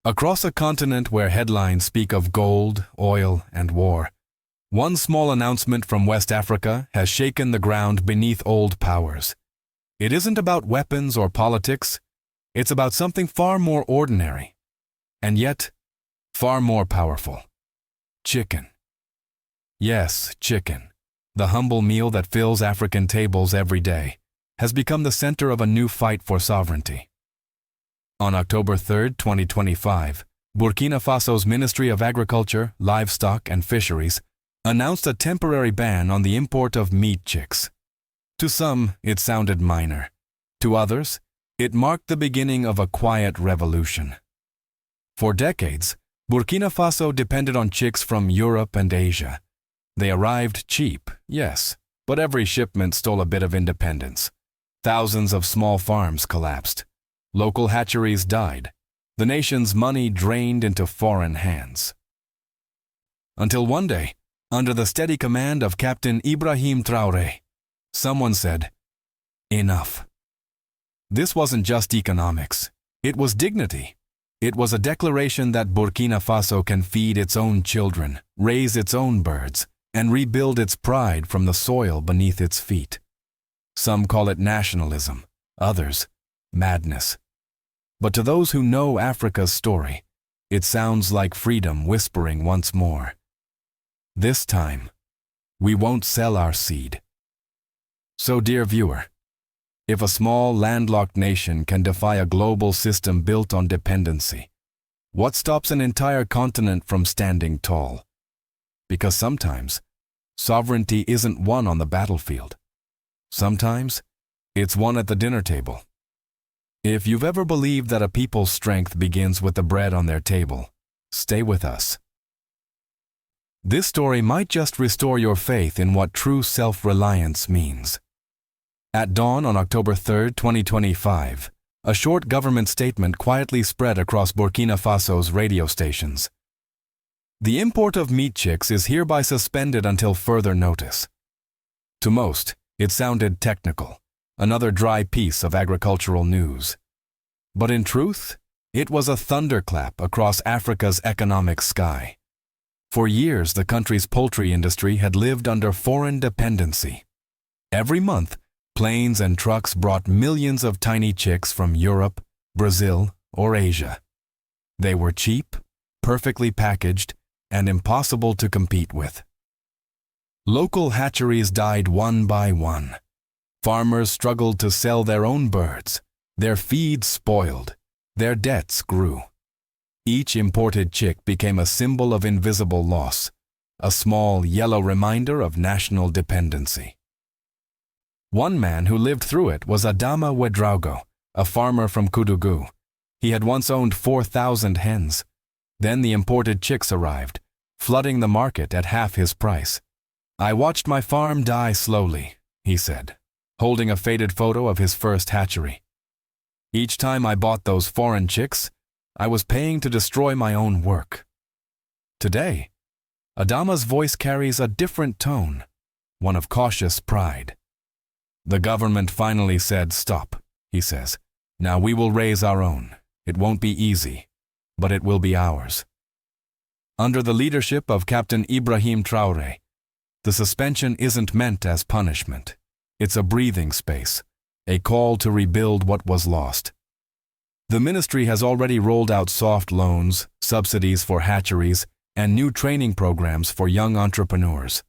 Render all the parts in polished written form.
Across a continent where headlines speak of gold, oil, and war, one small announcement from West Africa has shaken the ground beneath old powers. It isn't about weapons or politics, it's about something far more ordinary, and yet far more powerful. Chicken. Yes, chicken, the humble meal that fills African tables every day, has become the center of a new fight for sovereignty. On October 3, 2025, Burkina Faso's Ministry of Agriculture, Livestock and Fisheries announced a temporary ban on the import of meat chicks. To some, it sounded minor. To others, it marked the beginning of a quiet revolution. For decades, Burkina Faso depended on chicks from Europe and Asia. They arrived cheap, yes, but every shipment stole a bit of independence. Thousands of small farms collapsed. Local hatcheries died. The nation's money drained into foreign hands. Until one day, under the steady command of Captain Ibrahim Traoré, someone said, "Enough." This wasn't just economics. It was dignity. It was a declaration that Burkina Faso can feed its own children, raise its own birds, and rebuild its pride from the soil beneath its feet. Some call it nationalism, others, madness. But to those who know Africa's story, it sounds like freedom whispering once more. This time, we won't sell our seed. So, dear viewer, if a small landlocked nation can defy a global system built on dependency, what stops an entire continent from standing tall? Because sometimes, sovereignty isn't won on the battlefield. Sometimes, it's won at the dinner table. If you've ever believed that a people's strength begins with the bread on their table, stay with us. This story might just restore your faith in what true self-reliance means. At dawn on October 3, 2025, a short government statement quietly spread across Burkina Faso's radio stations. The import of meat chicks is hereby suspended until further notice. To most, it sounded technical, another dry piece of agricultural news. But in truth, it was a thunderclap across Africa's economic sky. For years, the country's poultry industry had lived under foreign dependency. Every month, planes and trucks brought millions of tiny chicks from Europe, Brazil, or Asia. They were cheap, perfectly packaged, and impossible to compete with. Local hatcheries died one by one. Farmers struggled to sell their own birds. Their feed spoiled. Their debts grew. Each imported chick became a symbol of invisible loss, a small yellow reminder of national dependency. One man who lived through it was Adama Ouedraogo, a farmer from Koudougou. He had once owned 4,000 hens. Then the imported chicks arrived, flooding the market at half his price. "I watched my farm die slowly," he said, holding a faded photo of his first hatchery. "Each time I bought those foreign chicks, I was paying to destroy my own work." Today, Adama's voice carries a different tone, one of cautious pride. "The government finally said stop," he says. "Now we will raise our own. It won't be easy, but it will be ours." Under the leadership of Captain Ibrahim Traoré, the suspension isn't meant as punishment. It's a breathing space, a call to rebuild what was lost. The ministry has already rolled out soft loans, subsidies for hatcheries, and new training programs for young entrepreneurs.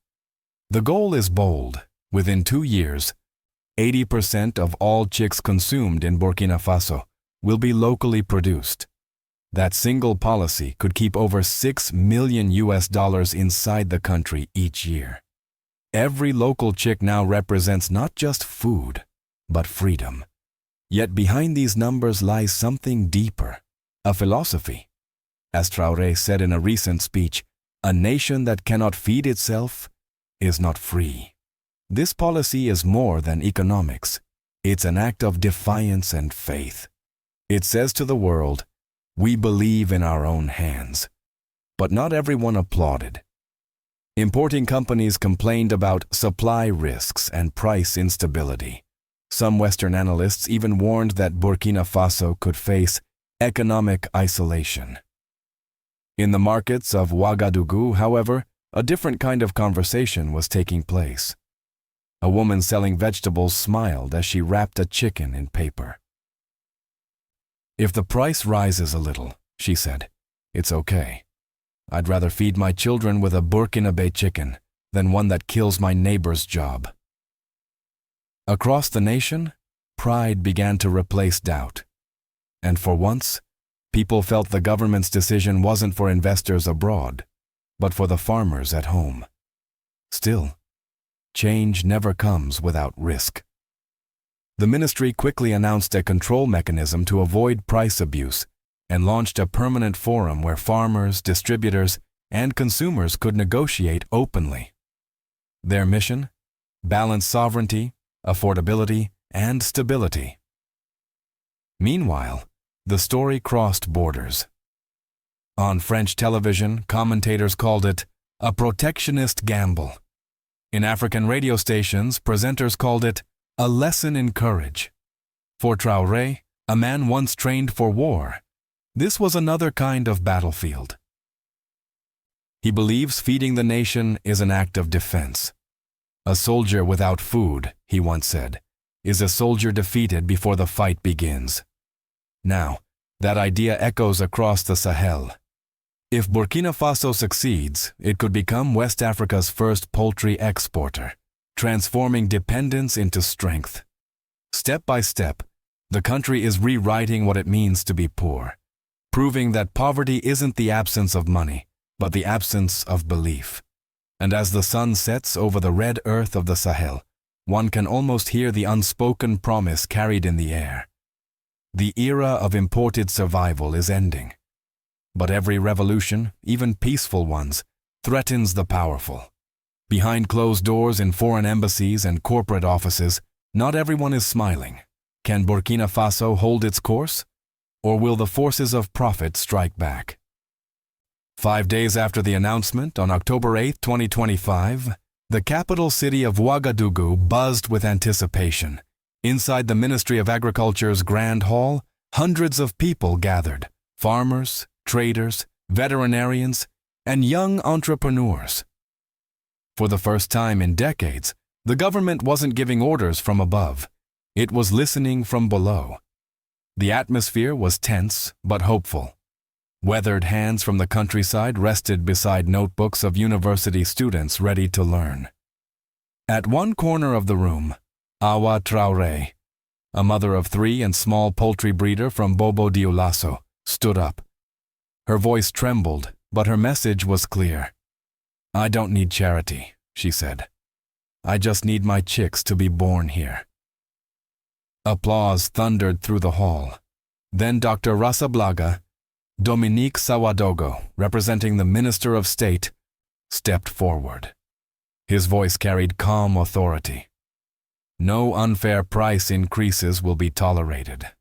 The goal is bold. Within 2 years, 80% of all chicks consumed in Burkina Faso will be locally produced. That single policy could keep over $6 million inside the country each year. Every local chick now represents not just food, but freedom. Yet behind these numbers lies something deeper, a philosophy. As Traoré said in a recent speech, "A nation that cannot feed itself is not free." This policy is more than economics. It's an act of defiance and faith. It says to the world, we believe in our own hands. But not everyone applauded. Importing companies complained about supply risks and price instability. Some Western analysts even warned that Burkina Faso could face economic isolation. In the markets of Ouagadougou, however, a different kind of conversation was taking place. A woman selling vegetables smiled as she wrapped a chicken in paper. "If the price rises a little," she said, "it's okay. I'd rather feed my children with a Burkinabé chicken than one that kills my neighbor's job." Across the nation, pride began to replace doubt. And for once, people felt the government's decision wasn't for investors abroad, but for the farmers at home. Still, change never comes without risk. The ministry quickly announced a control mechanism to avoid price abuse and launched a permanent forum where farmers, distributors, and consumers could negotiate openly. Their mission? Balance sovereignty, affordability, and stability. Meanwhile, the story crossed borders. On French television, commentators called it a protectionist gamble. In African radio stations, presenters called it a lesson in courage. For Traoré, a man once trained for war, this was another kind of battlefield. He believes feeding the nation is an act of defense. "A soldier without food," he once said, "is a soldier defeated before the fight begins." Now, that idea echoes across the Sahel. If Burkina Faso succeeds, it could become West Africa's first poultry exporter, transforming dependence into strength. Step by step, the country is rewriting what it means to be poor, proving that poverty isn't the absence of money, but the absence of belief. And as the sun sets over the red earth of the Sahel, one can almost hear the unspoken promise carried in the air. The era of imported survival is ending. But every revolution, even peaceful ones, threatens the powerful. Behind closed doors in foreign embassies and corporate offices, not everyone is smiling. Can Burkina Faso hold its course? Or will the forces of profit strike back? 5 days after the announcement, on October 8, 2025, the capital city of Ouagadougou buzzed with anticipation. Inside the Ministry of Agriculture's Grand Hall, hundreds of people gathered: farmers, traders, veterinarians, and young entrepreneurs. For the first time in decades, the government wasn't giving orders from above. It was listening from below. The atmosphere was tense but hopeful. Weathered hands from the countryside rested beside notebooks of university students ready to learn. At one corner of the room, Ibrahim Traoré, a mother of 3 and small poultry breeder from Bobo Dioulasso, stood up. Her voice trembled, but her message was clear. "I don't need charity," she said. "I just need my chicks to be born here." Applause thundered through the hall. Then Dr. Rasablaga, Dominique Sawadogo, representing the Minister of State, stepped forward. His voice carried calm authority. "No unfair price increases will be tolerated.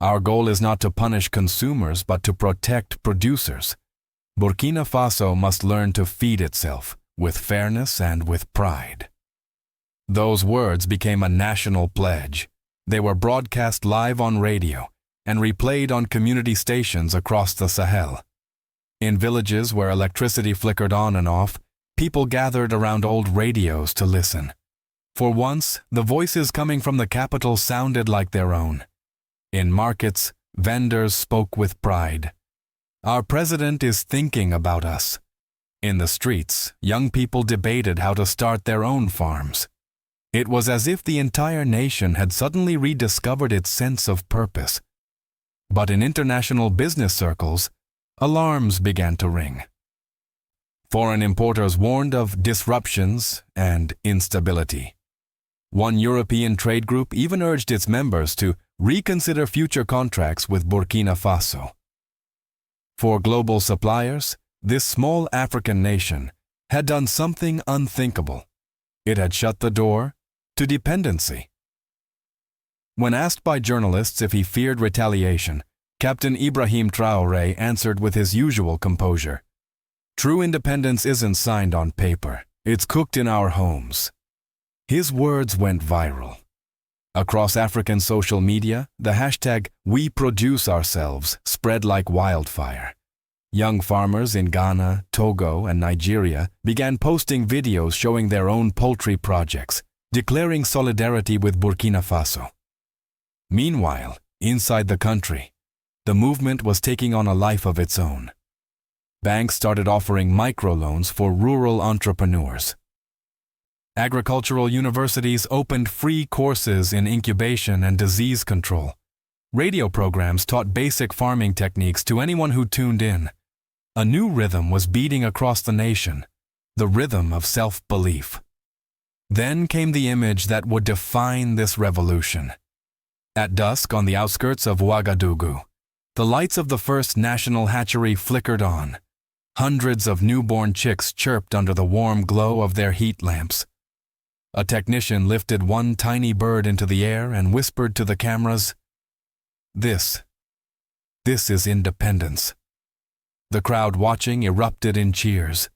Our goal is not to punish consumers but to protect producers. Burkina Faso must learn to feed itself with fairness and with pride." Those words became a national pledge. They were broadcast live on radio and replayed on community stations across the Sahel. In villages where electricity flickered on and off, people gathered around old radios to listen. For once, the voices coming from the capital sounded like their own. In markets, vendors spoke with pride. "Our president is thinking about us." In the streets, young people debated how to start their own farms. It was as if the entire nation had suddenly rediscovered its sense of purpose. But in international business circles, alarms began to ring. Foreign importers warned of disruptions and instability. One European trade group even urged its members to reconsider future contracts with Burkina Faso. For global suppliers, this small African nation had done something unthinkable. It had shut the door to dependency. When asked by journalists if he feared retaliation, Captain Ibrahim Traoré answered with his usual composure, "True independence isn't signed on paper, it's cooked in our homes." His words went viral. Across African social media, the hashtag #WeProduceOurselves spread like wildfire. Young farmers in Ghana, Togo, and Nigeria began posting videos showing their own poultry projects, declaring solidarity with Burkina Faso. Meanwhile, inside the country, the movement was taking on a life of its own. Banks started offering microloans for rural entrepreneurs. Agricultural universities opened free courses in incubation and disease control. Radio programs taught basic farming techniques to anyone who tuned in. A new rhythm was beating across the nation, the rhythm of self-belief. Then came the image that would define this revolution. At dusk on the outskirts of Ouagadougou, the lights of the first national hatchery flickered on. Hundreds of newborn chicks chirped under the warm glow of their heat lamps. A technician lifted one tiny bird into the air and whispered to the cameras, This is independence." The crowd watching erupted in cheers.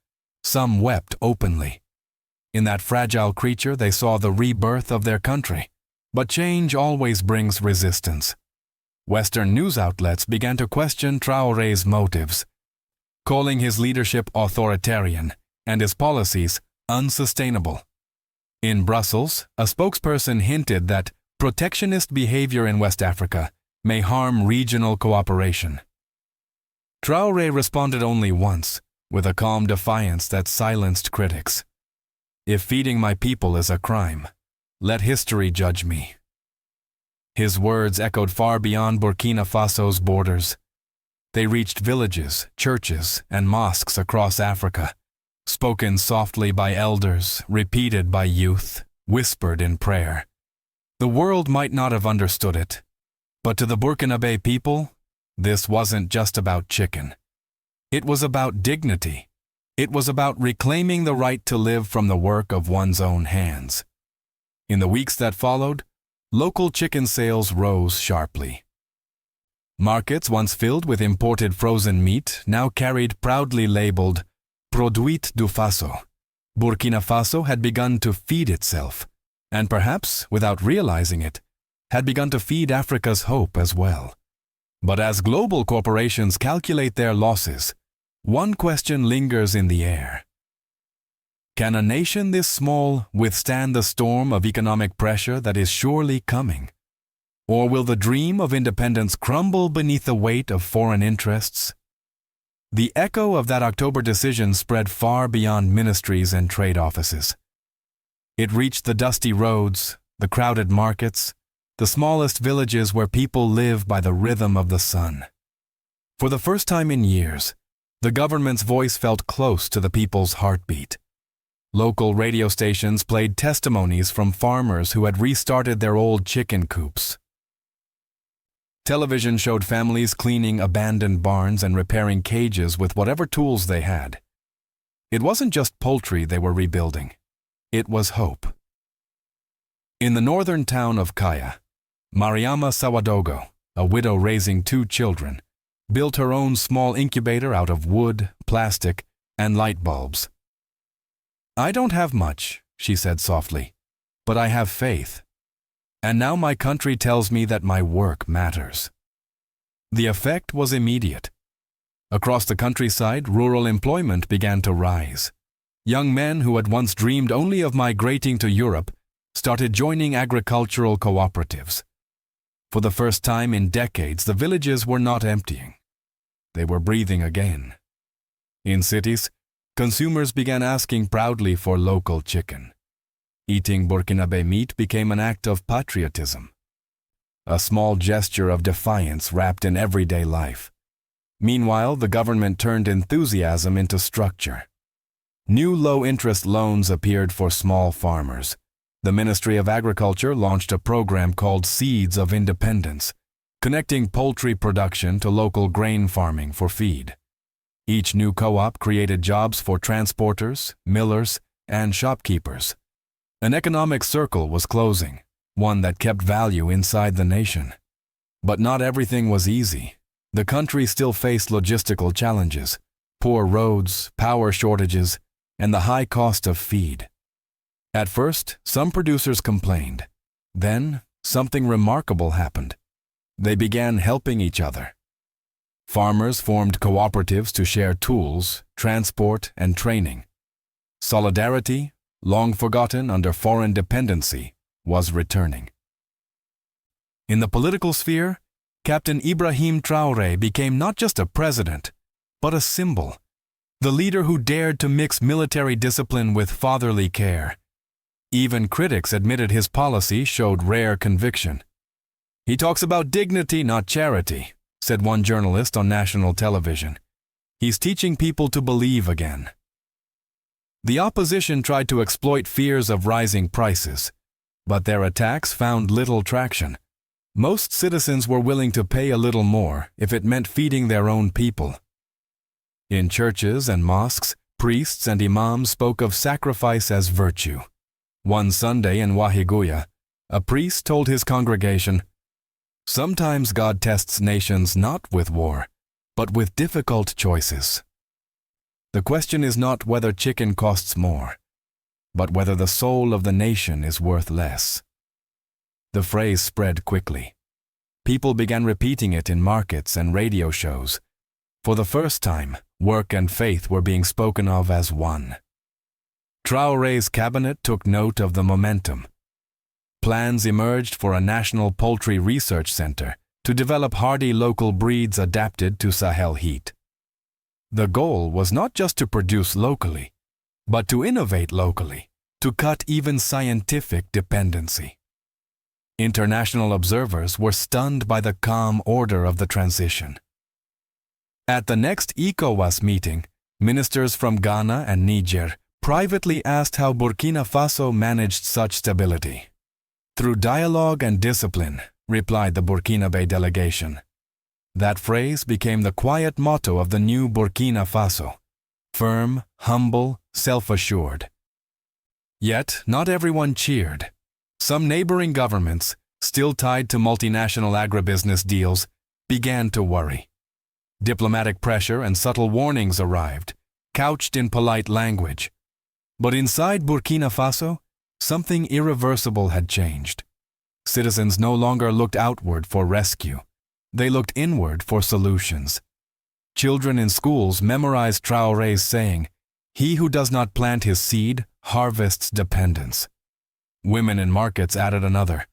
Some wept openly. In that fragile creature they saw the rebirth of their country. But change always brings resistance. Western news outlets began to question Traoré's motives, calling his leadership authoritarian and his policies unsustainable. In Brussels, a spokesperson hinted that protectionist behavior in West Africa may harm regional cooperation. Traoré responded only once, with a calm defiance that silenced critics. "If feeding my people is a crime, let history judge me." His words echoed far beyond Burkina Faso's borders. They reached villages, churches, and mosques across Africa, spoken softly by elders, repeated by youth, whispered in prayer. The world might not have understood it, but to the Burkinabé people, this wasn't just about chicken. It was about dignity. It was about reclaiming the right to live from the work of one's own hands. In the weeks that followed, local chicken sales rose sharply. Markets once filled with imported frozen meat now carried proudly labeled Produit du Faso. Burkina Faso had begun to feed itself, and perhaps, without realizing it, had begun to feed Africa's hope as well. But as global corporations calculate their losses, one question lingers in the air. Can a nation this small withstand the storm of economic pressure that is surely coming? Or will the dream of independence crumble beneath the weight of foreign interests? The echo of that October decision spread far beyond ministries and trade offices. It reached the dusty roads, the crowded markets, the smallest villages where people live by the rhythm of the sun. For the first time in years, the government's voice felt close to the people's heartbeat. Local radio stations played testimonies from farmers who had restarted their old chicken coops. Television showed families cleaning abandoned barns and repairing cages with whatever tools they had. It wasn't just poultry they were rebuilding. It was hope. In the northern town of Kaya, Mariama Sawadogo, a widow raising 2 children, built her own small incubator out of wood, plastic, and light bulbs. "I don't have much," she said softly, "but I have faith. And now my country tells me that my work matters." The effect was immediate. Across the countryside, rural employment began to rise. Young men who had once dreamed only of migrating to Europe started joining agricultural cooperatives. For the first time in decades, the villages were not emptying. They were breathing again. In cities, consumers began asking proudly for local chicken. Eating Burkinabé meat became an act of patriotism, a small gesture of defiance wrapped in everyday life. Meanwhile, the government turned enthusiasm into structure. New low-interest loans appeared for small farmers. The Ministry of Agriculture launched a program called Seeds of Independence, connecting poultry production to local grain farming for feed. Each new co-op created jobs for transporters, millers, and shopkeepers. An economic circle was closing, one that kept value inside the nation. But not everything was easy. The country still faced logistical challenges, poor roads, power shortages, and the high cost of feed. At first, some producers complained. Then, something remarkable happened. They began helping each other. Farmers formed cooperatives to share tools, transport, and training. Solidarity, long forgotten under foreign dependency, was returning. In the political sphere, Captain Ibrahim Traoré became not just a president, but a symbol, the leader who dared to mix military discipline with fatherly care. Even critics admitted his policy showed rare conviction. "He talks about dignity, not charity," said one journalist on national television. "He's teaching people to believe again." The opposition tried to exploit fears of rising prices, but their attacks found little traction. Most citizens were willing to pay a little more if it meant feeding their own people. In churches and mosques, priests and imams spoke of sacrifice as virtue. One Sunday in Wahiguya, a priest told his congregation, "Sometimes God tests nations not with war, but with difficult choices. The question is not whether chicken costs more, but whether the soul of the nation is worth less." The phrase spread quickly. People began repeating it in markets and radio shows. For the first time, work and faith were being spoken of as one. Traoré's cabinet took note of the momentum. Plans emerged for a national poultry research center to develop hardy local breeds adapted to Sahel heat. The goal was not just to produce locally, but to innovate locally, to cut even scientific dependency. International observers were stunned by the calm order of the transition. At the next ECOWAS meeting, ministers from Ghana and Niger privately asked how Burkina Faso managed such stability. "Through dialogue and discipline," replied the Burkinabé delegation. That phrase became the quiet motto of the new Burkina Faso: firm, humble, self-assured. Yet, not everyone cheered. Some neighboring governments, still tied to multinational agribusiness deals, began to worry. Diplomatic pressure and subtle warnings arrived, couched in polite language. But inside Burkina Faso, something irreversible had changed. Citizens no longer looked outward for rescue. They looked inward for solutions. Children in schools memorized Traoré's saying, "He who does not plant his seed harvests dependence." Women in markets added another,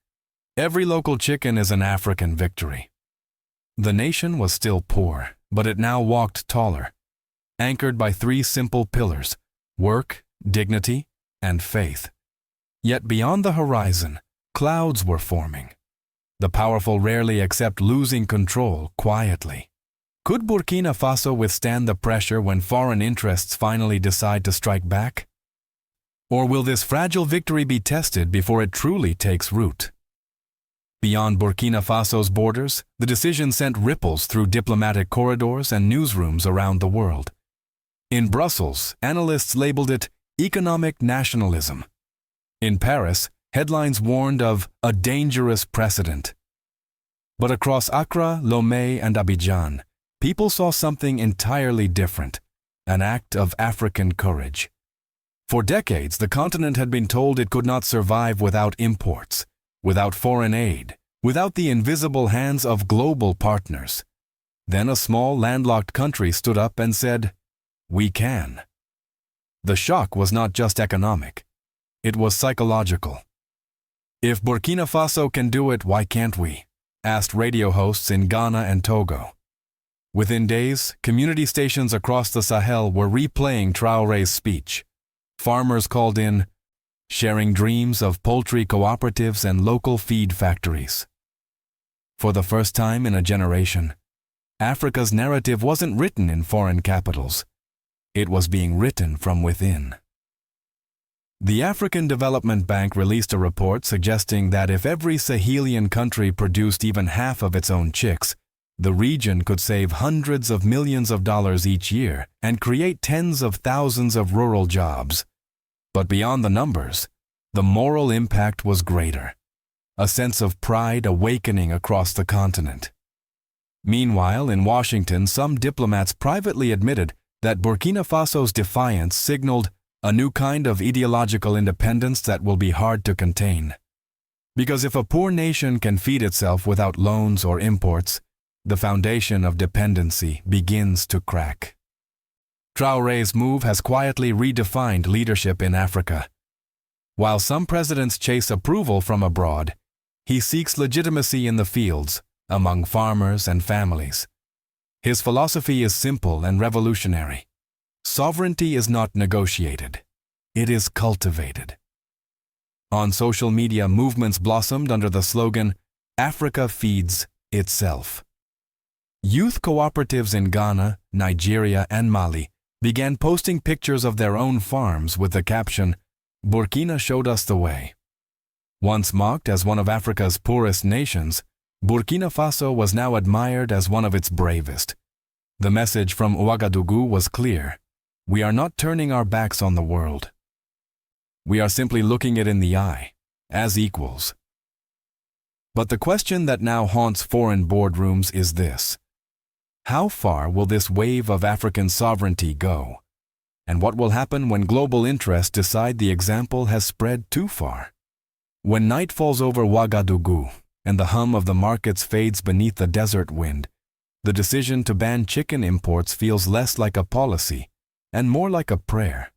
"Every local chicken is an African victory." The nation was still poor, but it now walked taller, anchored by three simple pillars: work, dignity, and faith. Yet beyond the horizon, clouds were forming. The powerful rarely accept losing control quietly. Could Burkina Faso withstand the pressure when foreign interests finally decide to strike back? Or will this fragile victory be tested before it truly takes root? Beyond Burkina Faso's borders, the decision sent ripples through diplomatic corridors and newsrooms around the world. In Brussels, analysts labeled it economic nationalism. In Paris, headlines warned of a dangerous precedent. But across Accra, Lomé, and Abidjan, people saw something entirely different, an act of African courage. For decades, the continent had been told it could not survive without imports, without foreign aid, without the invisible hands of global partners. Then a small landlocked country stood up and said, "We can." The shock was not just economic. It was psychological. "If Burkina Faso can do it, why can't we?" asked radio hosts in Ghana and Togo. Within days, community stations across the Sahel were replaying Traoré's speech. Farmers called in, sharing dreams of poultry cooperatives and local feed factories. For the first time in a generation, Africa's narrative wasn't written in foreign capitals. It was being written from within. The African Development Bank released a report suggesting that if every Sahelian country produced even half of its own chicks, the region could save hundreds of millions of dollars each year and create tens of thousands of rural jobs. But beyond the numbers, the moral impact was greater, a sense of pride awakening across the continent. Meanwhile, in Washington, some diplomats privately admitted that Burkina Faso's defiance signaled a new kind of ideological independence that will be hard to contain. Because if a poor nation can feed itself without loans or imports, the foundation of dependency begins to crack. Traoré's move has quietly redefined leadership in Africa. While some presidents chase approval from abroad, he seeks legitimacy in the fields, among farmers and families. His philosophy is simple and revolutionary. Sovereignty is not negotiated. It is cultivated. On social media, movements blossomed under the slogan, "Africa feeds itself." Youth cooperatives in Ghana, Nigeria, and Mali began posting pictures of their own farms with the caption, "Burkina showed us the way." Once mocked as one of Africa's poorest nations, Burkina Faso was now admired as one of its bravest. The message from Ouagadougou was clear. We are not turning our backs on the world. We are simply looking it in the eye, as equals. But the question that now haunts foreign boardrooms is this: how far will this wave of African sovereignty go? And what will happen when global interests decide the example has spread too far? When night falls over Ouagadougou and the hum of the markets fades beneath the desert wind, the decision to ban chicken imports feels less like a policy and more like a prayer.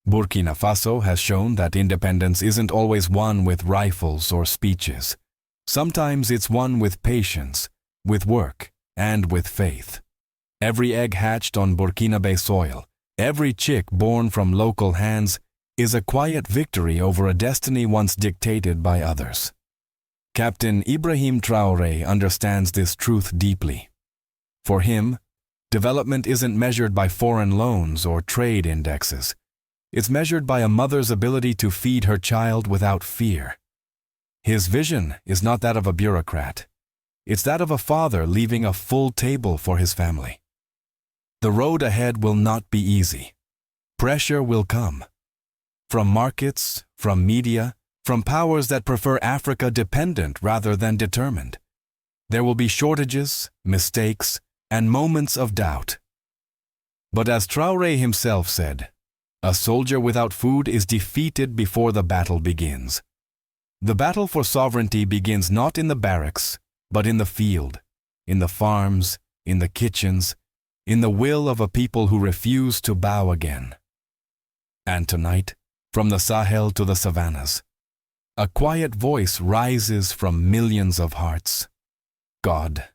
Burkina Faso has shown that independence isn't always won with rifles or speeches. Sometimes it's won with patience, with work, and with faith. Every egg hatched on Burkinabé soil, every chick born from local hands, is a quiet victory over a destiny once dictated by others. Captain Ibrahim Traoré understands this truth deeply. For him, development isn't measured by foreign loans or trade indexes. It's measured by a mother's ability to feed her child without fear. His vision is not that of a bureaucrat. It's that of a father leaving a full table for his family. The road ahead will not be easy. Pressure will come. From markets, from media, from powers that prefer Africa dependent rather than determined. There will be shortages, mistakes, and moments of doubt. But as Traoré himself said, a soldier without food is defeated before the battle begins. The battle for sovereignty begins not in the barracks, but in the field, in the farms, in the kitchens, in the will of a people who refuse to bow again. And tonight, from the Sahel to the savannas, a quiet voice rises from millions of hearts. God,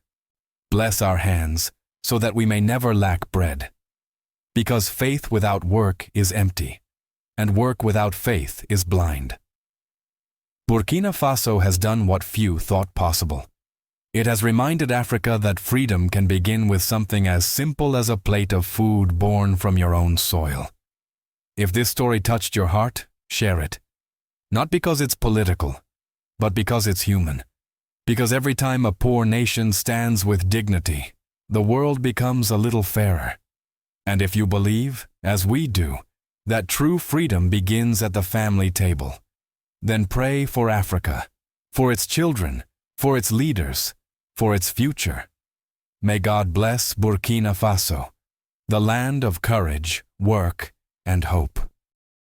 bless our hands so that we may never lack bread. Because faith without work is empty, and work without faith is blind. Burkina Faso has done what few thought possible. It has reminded Africa that freedom can begin with something as simple as a plate of food born from your own soil. If this story touched your heart, share it. Not because it's political, but because it's human. Because every time a poor nation stands with dignity, the world becomes a little fairer. And if you believe, as we do, that true freedom begins at the family table, then pray for Africa, for its children, for its leaders, for its future. May God bless Burkina Faso, the land of courage, work, and hope.